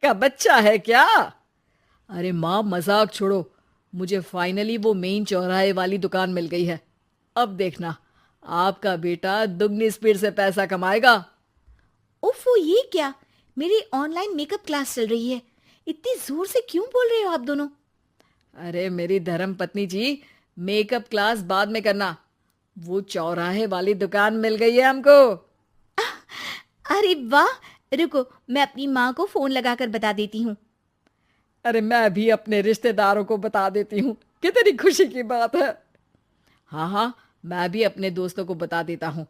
का बच्चा है क्या? अरे माँ, मजाक छोड़ो। मुझे फाइनली वो मेन चौराहे वाली दुकान मिल गई है। अब देखना, आपका बेटा दुगनी स्पीड से पैसा कमाएगा। ओफो, ये क्या? मेरी ऑनलाइन मेकअप क्लास चल रही है। इतनी जोर से क्यों बोल रहे हो आप दोनों? अरे मेरी धर्म पत्नी जी, मेकअप क्लास बाद में करना। वो चौराहे वाली दुकान मिल गई है हमको। अरे वाह! रुको, मैं अपनी माँ को फोन लगाकर बता देती हूँ। अरे मैं भी अपने रिश्तेदारों को बता देती हूँ। कितनी खुशी की बात है। हाँ हाँ, मैं भी अपने दोस्तों को बता देता हूँ।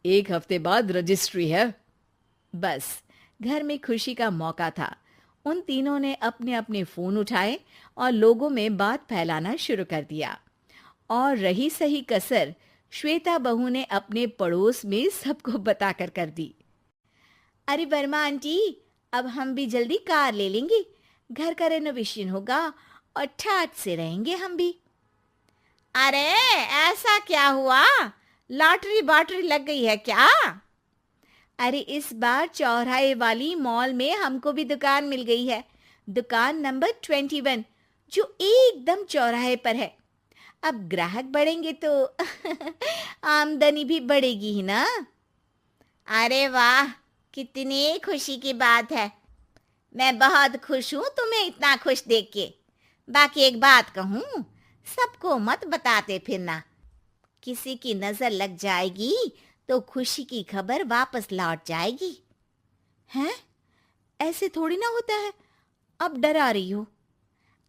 1 हफ्ते बाद रजिस्ट्री है। बस, घर में खुशी का मौका था। उन तीनों ने अपने अपने फोन उठाए और लोगों में बात फैलाना शुरू कर दिया। और रही सही कसर, श्वेता बहू ने अपने पड़ोस में सबको बताकर कर दी। अरे वर्मा आंटी, अब हम भी जल्दी कार ले लेंगे। घर का रेनोवेशन होगा और ठाट से रहेंगे हम भी। अरे, ऐसा क्या हुआ? लॉटरी बाटरी लग गई है क्या? अरे, इस बार चौराहे वाली मॉल में हमको भी दुकान मिल गई है। दुकान नंबर 21, जो एकदम चौराहे पर है। अब ग्राहक बढ़ेंगे तो आमदनी भी बढ़ेगी ही ना। अरे वाह, कितनी खुशी की बात है। मैं बहुत खुश हूँ तुम्हें इतना खुश देख के। बाकी एक बात कहूँ, सबको मत बताते फिरना। किसी की नजर लग जाएगी तो खुशी की खबर वापस लौट जाएगी। हैं? ऐसे थोड़ी ना होता है। अब डरा रही हो।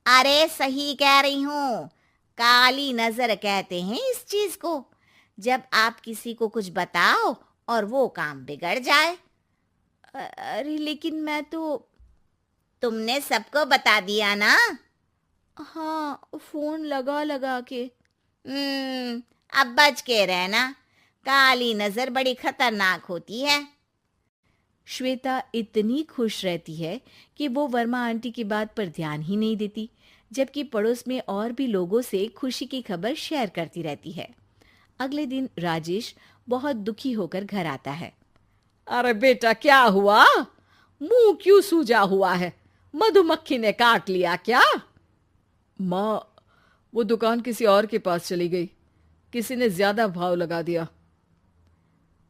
अरे सही कह रही हूँ। काली नजर कहते हैं इस चीज को, जब आप किसी को कुछ बताओ और वो काम बिगड़ जाए। अरे लेकिन मैं तो। तुमने सबको बता दिया ना? हाँ, फोन लगा लगा के। अब बच के रहना। काली नजर बड़ी खतरनाक होती है। श्वेता इतनी खुश रहती है कि वो वर्मा आंटी की बात पर ध्यान ही नहीं देती, जबकि पड़ोस में और भी लोगों से खुशी की खबर शेयर करती रहती है। अगले दिन राजेश बहुत दुखी होकर घर आता है। अरे बेटा, क्या हुआ? मुंह क्यों सूजा हुआ है? मधुमक्खी ने काट लिया क्या? माँ, वो दुकान किसी और के पास चली गई। किसी ने ज्यादा भाव लगा दिया।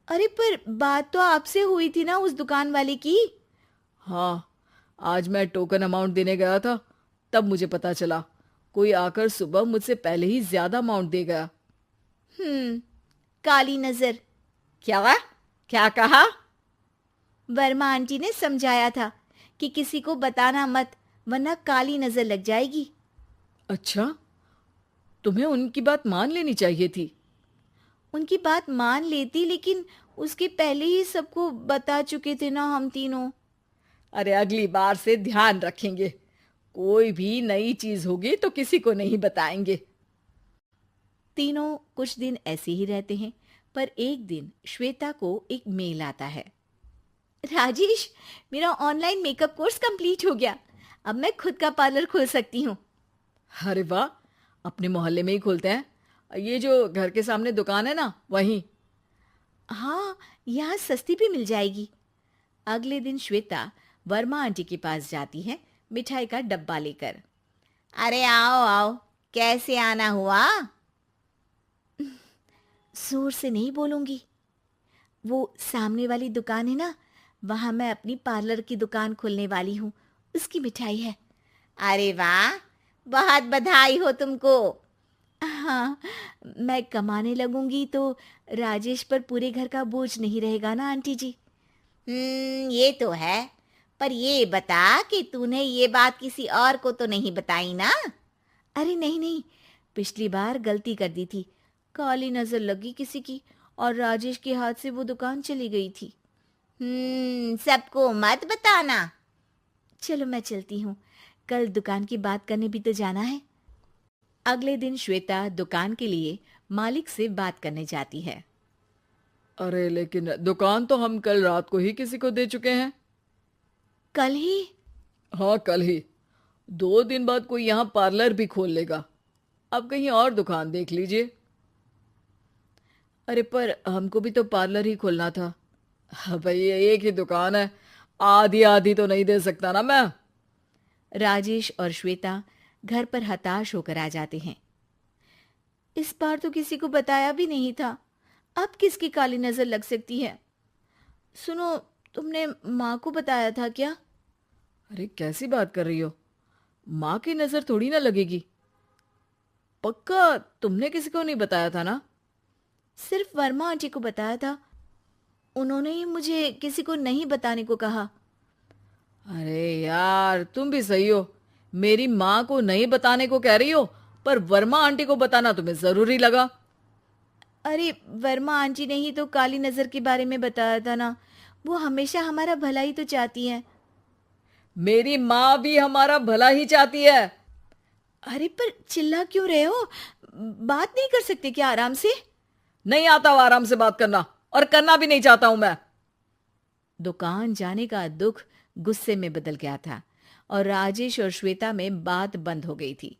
अरे पर बात तो आपसे हुई थी ना उस दुकान वाले की। हाँ, आज मैं टोकन अमाउंट देने गया था, तब मुझे पता चला। कोई आकर सुबह मुझसे पहले ही ज्यादा अमाउंट दे गया। काली नजर। क्या? क्या कहा? वर्मा आंटी ने समझाया था कि किसी को बताना मत, वरना काली नजर लग जाएगी। अच्छा, तुम्हें उनकी बात मान लेनी चाहिए थी। उनकी बात मान लेती, लेकिन उसके पहले ही सबको बता चुके थे ना हम तीनों। अरे अगली बार से ध्यान रखेंगे। कोई भी नई चीज होगी तो किसी को नहीं बताएंगे। तीनों कुछ दिन ऐसे ही रहते हैं, पर एक दिन श्वेता को एक मेल आता है। राजेश, मेरा ऑनलाइन मेकअप कोर्स कंप्लीट हो गया। अब मैं खुद का पार्लर खोल सकती हूँ। अरे वाह, अपने मोहल्ले में ही खोलते हैं। ये जो घर के सामने दुकान है ना, वहीं। हाँ, यहाँ सस्ती भी मिल जाएगी। अगले दिन श्वेता वर्मा आंटी के पास जाती है, मिठाई का डब्बा लेकर। अरे आओ आओ, कैसे आना हुआ? जोर से नहीं बोलूंगी। वो सामने वाली दुकान है ना, वहां मैं अपनी पार्लर की दुकान खोलने वाली हूँ। उसकी मिठाई है। अरे वाह, बहुत बधाई हो तुमको। हाँ, मैं कमाने लगूंगी तो राजेश पर पूरे घर का बोझ नहीं रहेगा ना आंटी जी। ये तो है। पर ये बता कि तूने ये बात किसी और को तो नहीं बताई ना? अरे नहीं नहीं, पिछली बार गलती कर दी थी। काली नजर लगी किसी की और राजेश के हाथ से वो दुकान चली गई थी। सबको मत बताना। चलो मैं चलती हूँ, कल दुकान की बात करने भी तो जाना है। अगले दिन श्वेता दुकान के लिए मालिक से बात करने जाती है। अरे लेकिन दुकान तो हम कल रात को ही किसी को दे चुके हैं। कल ही? हाँ, कल ही। 2 दिन बाद कोई यहाँ पार्लर भी खोल लेगा। अब कहीं और दुकान देख लीजिए। अरे पर हमको भी तो पार्लर ही खोलना था। हाँ भाई, एक ही दुकान है। आधी आधी तो नहीं दे सकता ना मैं। राजेश और श्वेता घर पर हताश होकर आ जाते हैं। इस बार तो किसी को बताया भी नहीं था, अब किसकी काली नजर लग सकती है? सुनो, तुमने माँ को बताया था क्या? अरे कैसी बात कर रही हो? माँ की नजर थोड़ी ना लगेगी। पक्का तुमने किसी को नहीं बताया था ना? सिर्फ वर्मा आंटी को बताया था, उन्होंने ही मुझे किसी को नहीं बताने को कहा। अरे यार तुम भी सही हो, मेरी माँ को नहीं बताने को कह रही हो, पर वर्मा आंटी को बताना तुम्हें जरूरी लगा। अरे वर्मा आंटी ने ही तो काली नजर के बारे में बताया था ना, वो हमेशा हमारा भला ही तो चाहती हैं। मेरी माँ भी हमारा भला ही चाहती है। अरे पर चिल्ला क्यों रहे हो? बात नहीं कर सकते क्या आराम से? नहीं आता वो आराम से बात करना, और करना भी नहीं चाहता हूं मैं। दुकान जाने का दुख गुस्से में बदल गया था और राजेश और श्वेता में बात बंद हो गई थी।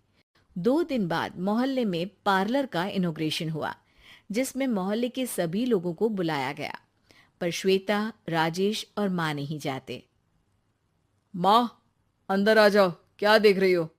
2 दिन बाद मोहल्ले में पार्लर का इनॉग्रेशन हुआ, जिसमें मोहल्ले के सभी लोगों को बुलाया गया, पर श्वेता, राजेश और माँ नहीं जाते। माँ, अंदर आ जाओ, क्या देख रही हो?